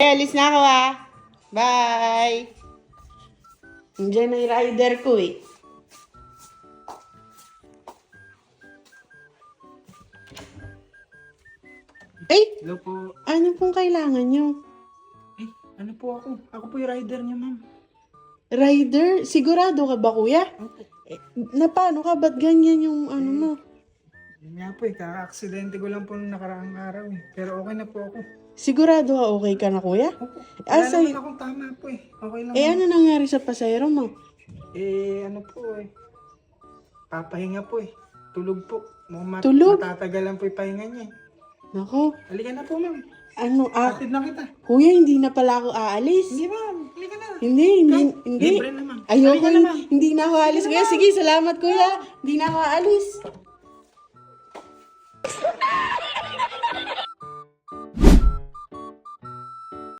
Kuya, alis na ako ah. Bye! Nandiyan na yung rider ko eh. Ay! Hello po. Ano pong kailangan nyo? Ano po ako? Ako po yung rider niyo, ma'am. Rider? Sigurado ka ba, kuya? Opo. Na paano ka? Ba't ganyan yung ano mo? Yun nga po eh, kaka-aksidente ko lang po nung nakaraang araw eh. Pero okay na po ako. Sigurado ka okay ka na, kuya? Opo. Ah, Wala naman akong tama po eh. Okay lang. ano nangyari sa pasahero mo? Ano po eh. Papahinga po eh. Tulog po. Mukhang Tulog? matatagalan po yung pahinga niya eh. Nako, Halika na po, ma'am. ah, Hatid na kita. kuya, hindi na pala ako aalis. Hindi, ma'am. Halika na. Hindi. Libre na, ma'am. Ayoko, Halika na, ma'am. hindi na ako aalis. Kuya, sige, salamat kuya. Hindi na ako aalis.